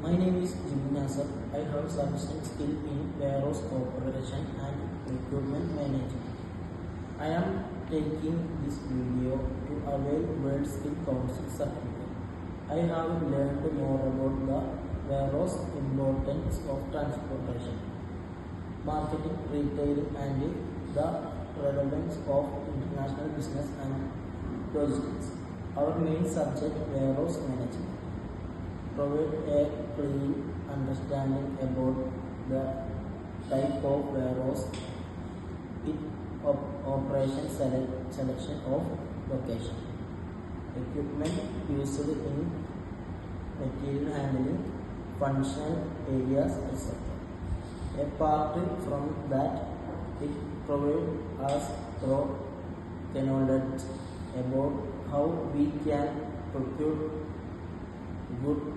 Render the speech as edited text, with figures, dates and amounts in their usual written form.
My name is Jimmy Nasser. I have sufficient skill in warehouse operation and recruitment management. I am taking this video to avail World Skill Council certificate. I have learned more about the warehouse importance of transportation, marketing, retailing, and the relevance of international business and logistics. Our main subject, warehouse management, provide a clear understanding about the type of warehouse, its operation, selection of location, equipment used in material handling, functional areas, etc. Apart from that, it provides us thorough knowledge about how we can procure good